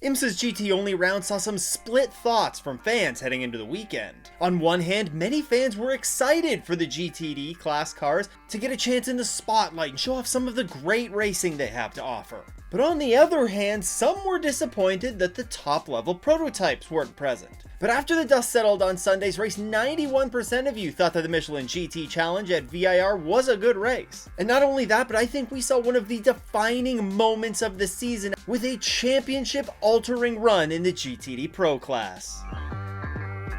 IMSA's GT-only round saw some split thoughts from fans heading into the weekend. On one hand, many fans were excited for the GTD class cars to get a chance in the spotlight and show off some of the great racing they have to offer. But on the other hand, some were disappointed that the top-level prototypes weren't present. But after the dust settled on Sunday's race, 91% of you thought that the Michelin GT Challenge at VIR was a good race. And not only that, but I think we saw one of the defining moments of the season with a championship-altering run in the GTD Pro class.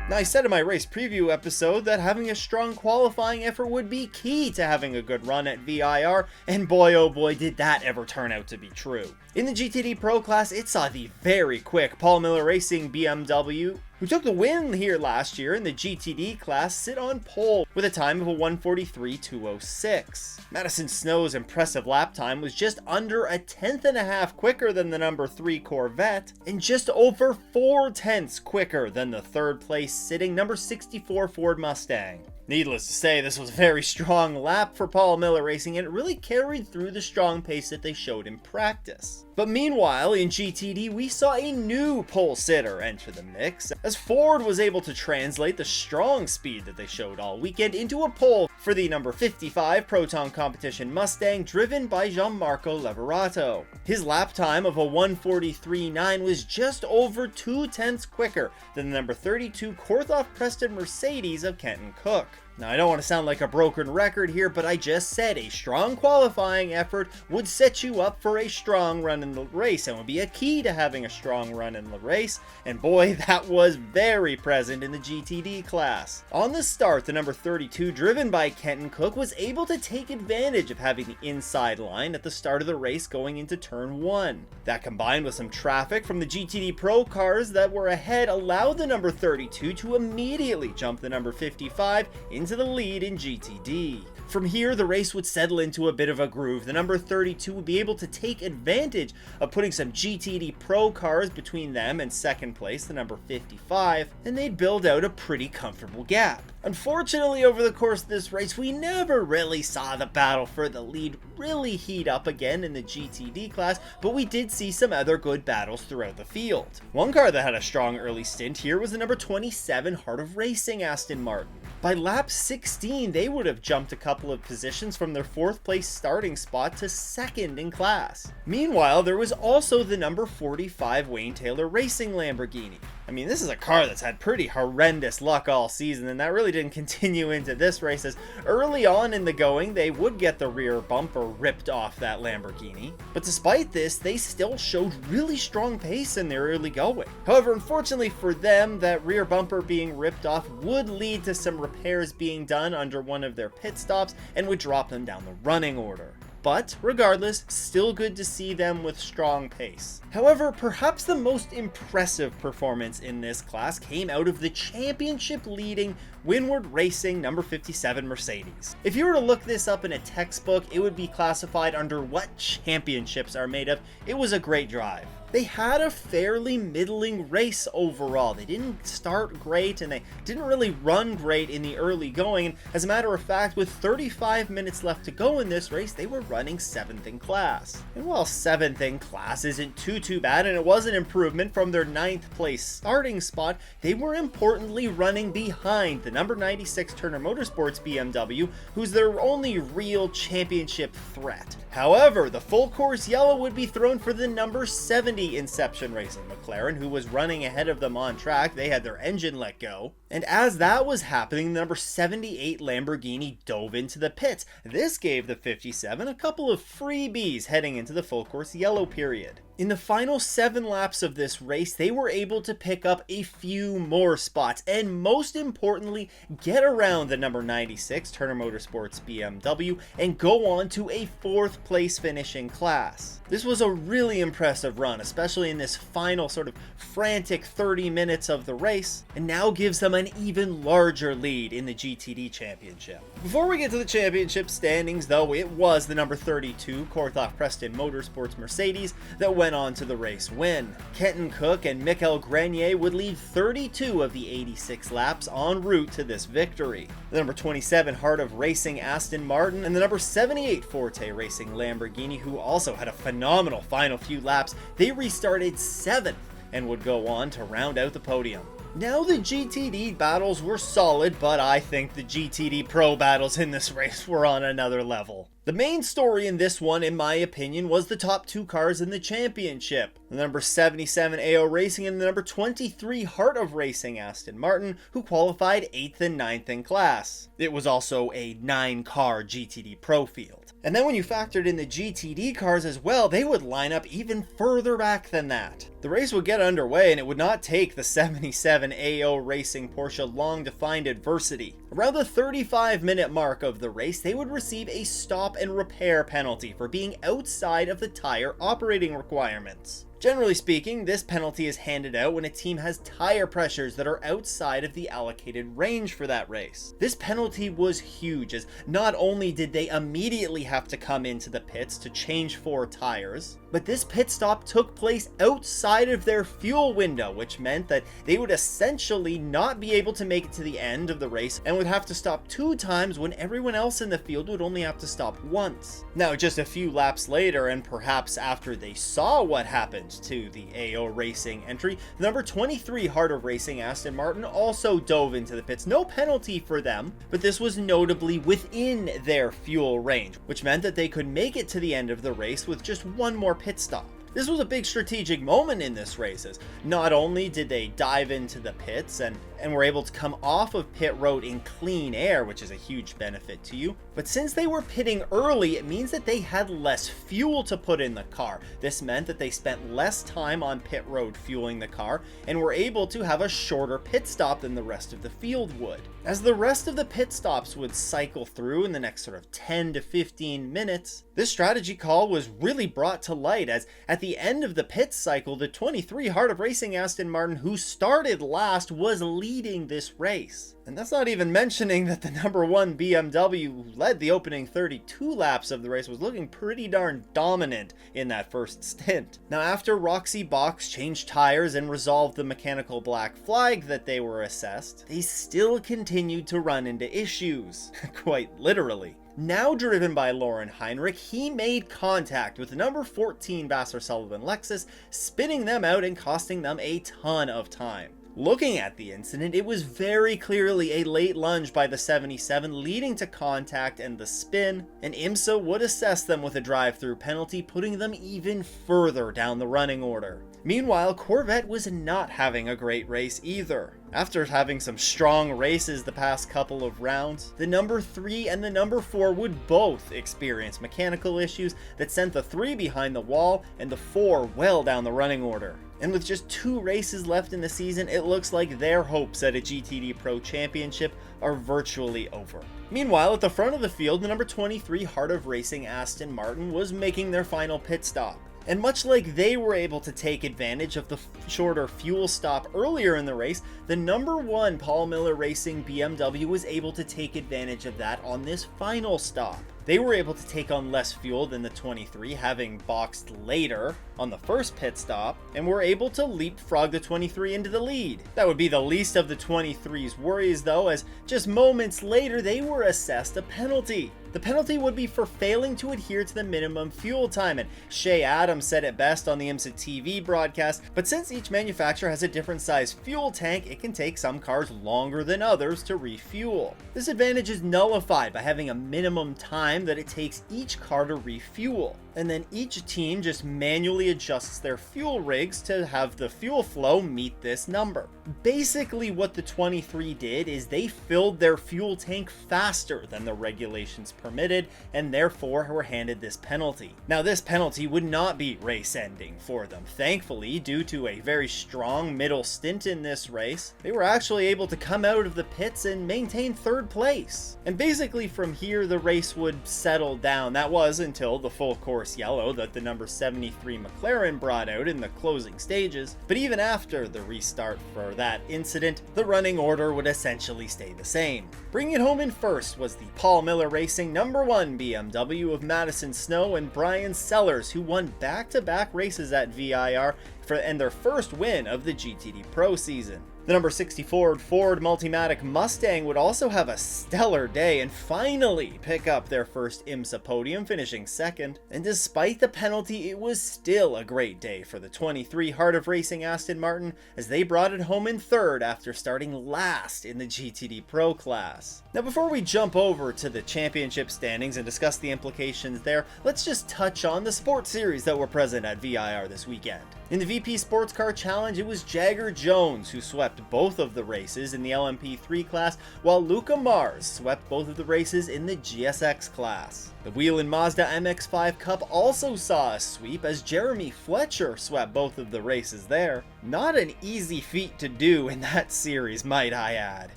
Now, I said in my race preview episode that having a strong qualifying effort would be key to having a good run at VIR, and boy oh boy did that ever turn out to be true. In the GTD Pro class, it saw the very quick Paul Miller Racing BMW, who took the win here last year in the GTD class, sit on pole with a time of a 1:43.206. Madison Snow's impressive lap time was just under a tenth and a half quicker than the number 3 Corvette, and just over 4 tenths quicker than the third place sitting number 64 Ford Mustang. Needless to say, this was a very strong lap for Paul Miller Racing, and it really carried through the strong pace that they showed in practice. But meanwhile, in GTD, we saw a new pole sitter enter the mix, as Ford was able to translate the strong speed that they showed all weekend into a pole for the number 55 Proton Competition Mustang driven by Gianmarco Leverato. His lap time of a 1:43.9 was just over 2 tenths quicker than the number 32 Korthoff Preston Mercedes of Kenton Cook. Now, I don't want to sound like a broken record here, but I just said a strong qualifying effort would set you up for a strong run in the race and would be a key to having a strong run in the race, and boy, that was very present in the GTD class. On the start, the number 32, driven by Kenton Cook, was able to take advantage of having the inside line at the start of the race going into turn 1. That, combined with some traffic from the GTD Pro cars that were ahead, allowed the number 32 to immediately jump the number 55 into the lead in GTD. From here, the race would settle into a bit of a groove. The number 32 would be able to take advantage of putting some GTD Pro cars between them and second place, the number 55, and they'd build out a pretty comfortable gap. Unfortunately, over the course of this race, we never really saw the battle for the lead really heat up again in the GTD class, but we did see some other good battles throughout the field. One car that had a strong early stint here was the number 27 Heart of Racing Aston Martin. By lap 16, they would have jumped a couple of positions from their 4th place starting spot to 2nd in class. Meanwhile, there was also the number 45 Wayne Taylor Racing Lamborghini. I mean, this is a car that's had pretty horrendous luck all season, and that really didn't continue into this race, as early on in the going, they would get the rear bumper ripped off that Lamborghini. But despite this, they still showed really strong pace in their early going. However, unfortunately for them, that rear bumper being ripped off would lead to some repairs being done under one of their pit stops and would drop them down the running order. But regardless, still good to see them with strong pace. However, perhaps the most impressive performance in this class came out of the championship-leading Windward Racing number 57 Mercedes. If you were to look this up in a textbook, it would be classified under what championships are made of. It was a great drive. They had a fairly middling race overall. They didn't start great, and they didn't really run great in the early going. And as a matter of fact, with 35 minutes left to go in this race, they were running 7th in class. And while 7th in class isn't too bad, and it was an improvement from their 9th place starting spot, they were importantly running behind the number 96 Turner Motorsports BMW, who's their only real championship threat. However, the full course yellow would be thrown for the number 70 Inception Racing McLaren, who was running ahead of them on track. They had their engine let go. And as that was happening, the number 78 Lamborghini dove into the pits. This gave the 57 a couple of freebies heading into the full course yellow period. In the final 7 laps of this race, they were able to pick up a few more spots, and most importantly, get around the number 96 Turner Motorsports BMW and go on to a 4th place finish in class. This was a really impressive run, especially in this final sort of frantic 30 minutes of the race, and now gives them an even larger lead in the GTD Championship. Before we get to the championship standings, though, it was the number 32 Korthoff Preston Motorsports Mercedes that went on to the race win. Kenton Cook and Michael Grenier would lead 32 of the 86 laps en route to this victory. The number 27 Heart of Racing Aston Martin and the number 78 Forte Racing Lamborghini, who also had a phenomenal final few laps, they restarted 7th and would go on to round out the podium. Now the GTD battles were solid, but I think the GTD Pro battles in this race were on another level. The main story in this one, in my opinion, was the top two cars in the championship. The number 77 AO Racing and the number 23 Heart of Racing Aston Martin, who qualified 8th and 9th in class. It was also a 9-car GTD Pro field. And then when you factored in the GTD cars as well, they would line up even further back than that. The race would get underway and it would not take the 77 AO Racing Porsche long to find adversity. Around the 35-minute mark of the race, they would receive a stop and repair penalty for being outside of the tire operating requirements. Generally speaking, this penalty is handed out when a team has tire pressures that are outside of the allocated range for that race. This penalty was huge, as not only did they immediately have to come into the pits to change 4 tires, but this pit stop took place outside of their fuel window, which meant that they would essentially not be able to make it to the end of the race and would have to stop 2 times when everyone else in the field would only have to stop once. Now, just a few laps later, and perhaps after they saw what happened to the AO Racing entry, the number 23 Heart of Racing Aston Martin also dove into the pits. No penalty for them, but this was notably within their fuel range, which meant that they could make it to the end of the race with just one more pit stop. This was a big strategic moment in this race, as not only did they dive into the pits and were able to come off of pit road in clean air, which is a huge benefit to you, but since they were pitting early, it means that they had less fuel to put in the car. This meant that they spent less time on pit road fueling the car and were able to have a shorter pit stop than the rest of the field would. As the rest of the pit stops would cycle through in the next sort of 10 to 15 minutes, this strategy call was really brought to light, as at the end of the pit cycle, the 23 Heart of Racing Aston Martin, who started last, was leading this race. And that's not even mentioning that the number 1 BMW, who led the opening 32 laps of the race, was looking pretty darn dominant in that first stint. Now, after Roxy Box changed tires and resolved the mechanical black flag that they were assessed, they still continued to run into issues, quite literally. Now driven by Lauren Heinrich, he made contact with the number 14 Vassar Sullivan Lexus, spinning them out and costing them a ton of time. Looking at the incident, it was very clearly a late lunge by the 77 leading to contact and the spin, and IMSA would assess them with a drive-through penalty, putting them even further down the running order. Meanwhile, Corvette was not having a great race either. After having some strong races the past couple of rounds, the number 3 and the number 4 would both experience mechanical issues that sent the 3 behind the wall and the 4 well down the running order. And with just 2 races left in the season, it looks like their hopes at a GTD Pro Championship are virtually over. Meanwhile, at the front of the field, the number 23 Heart of Racing Aston Martin was making their final pit stop. And much like they were able to take advantage of the shorter fuel stop earlier in the race, the number 1 Paul Miller Racing BMW was able to take advantage of that on this final stop. They were able to take on less fuel than the 23, having boxed later on the first pit stop, and were able to leapfrog the 23 into the lead. That would be the least of the 23's worries though, as just moments later they were assessed a penalty. The penalty would be for failing to adhere to the minimum fuel time, and Shea Adams said it best on the IMSA TV broadcast, but since each manufacturer has a different size fuel tank, it can take some cars longer than others to refuel. This advantage is nullified by having a minimum time that it takes each car to refuel, and then each team just manually adjusts their fuel rigs to have the fuel flow meet this number. Basically what the 23 did is they filled their fuel tank faster than the regulations permitted, and therefore were handed this penalty. Now this penalty would not be race ending for them. Thankfully, due to a very strong middle stint in this race, they were actually able to come out of the pits and maintain 3rd place. And basically from here the race would settle down. That was until the full course yellow that the number 73 McLaren brought out in the closing stages, but even after the restart for that incident, the running order would essentially stay the same. Bringing it home in first was the Paul Miller Racing number 1 BMW of Madison Snow and Brian Sellers, who won back-to-back races at VIR, and their first win of the GTD Pro season. The number 64 Ford Multimatic Mustang would also have a stellar day and finally pick up their first IMSA podium, finishing second. And despite the penalty, it was still a great day for the 23 Heart of Racing Aston Martin, as they brought it home in third after starting last in the GTD Pro class. Now, before we jump over to the championship standings and discuss the implications there, let's just touch on the sports series that were present at VIR this weekend. In the VP Sports Car Challenge, it was Jagger Jones who swept both of the races in the LMP3 class, while Luca Mars swept both of the races in the GSX class. The Whelen Mazda MX-5 Cup also saw a sweep, as Jeremy Fletcher swept both of the races there. Not an easy feat to do in that series, might I add.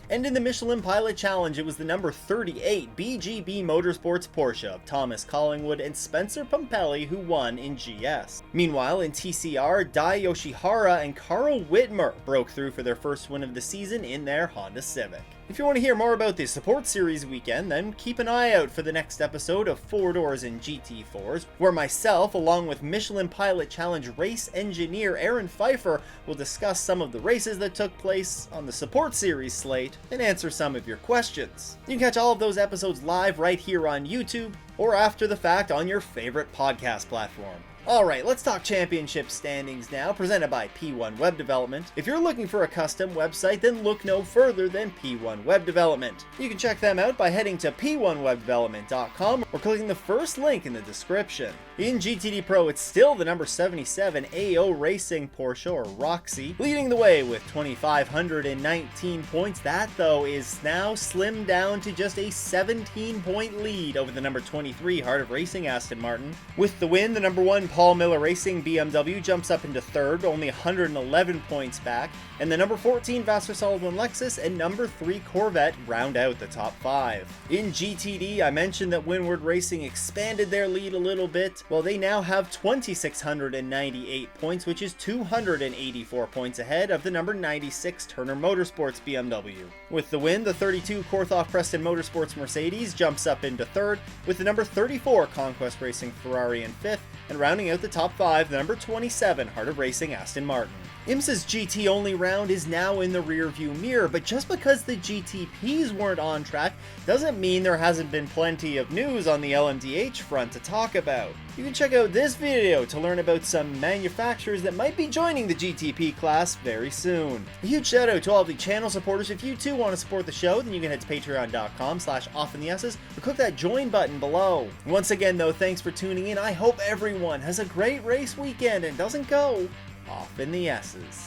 And in the Michelin Pilot Challenge, it was the number 38 BGB Motorsports Porsche of Thomas Collingwood and Spencer Pumpelly who won in GS. Meanwhile, in TCR, Dai Yoshihara and Carl Whitmer broke through for their first win of the season in their Honda Civic. If you want to hear more about the Support Series weekend, then keep an eye out for the next episode of 4 Doors in GT4s, where myself, along with Michelin Pilot Challenge race engineer Aaron Pfeiffer, will discuss some of the races that took place on the Support Series slate and answer some of your questions. You can catch all of those episodes live right here on YouTube, or after the fact on your favorite podcast platform. Alright, let's talk championship standings now, presented by P1 Web Development. If you're looking for a custom website, then look no further than P1 Web Development. You can check them out by heading to p1webdevelopment.com or clicking the first link in the description. In GTD Pro, it's still the number 77 AO Racing Porsche, or Roxy, leading the way with 2,519 points. That, though, is now slimmed down to just a 17-point lead over the number 23 Heart of Racing Aston Martin. With the win, the number 1 Paul Miller Racing BMW jumps up into third, only 111 points back, and the number 14 Vassar Sullivan Lexus and number 3 Corvette round out the top 5. In GTD, I mentioned that Windward Racing expanded their lead a little bit. Well, they now have 2,698 points, which is 284 points ahead of the number 96 Turner Motorsports BMW. With the win, the 32 Korthoff Preston Motorsports Mercedes jumps up into third, with the number 34 Conquest Racing Ferrari in fifth, and rounding out the top 5, the number 27 Heart of Racing Aston Martin. IMSA's GT only round is now in the rearview mirror, but just because the GTPs weren't on track doesn't mean there hasn't been plenty of news on the LMDH front to talk about. You can check out this video to learn about some manufacturers that might be joining the GTP class very soon. A huge shout out to all of the channel supporters. If you too want to support the show, then you can head to patreon.com/offinthes's or click that join button below. Once again though, thanks for tuning in. I hope everyone has a great race weekend and doesn't go off in the S's.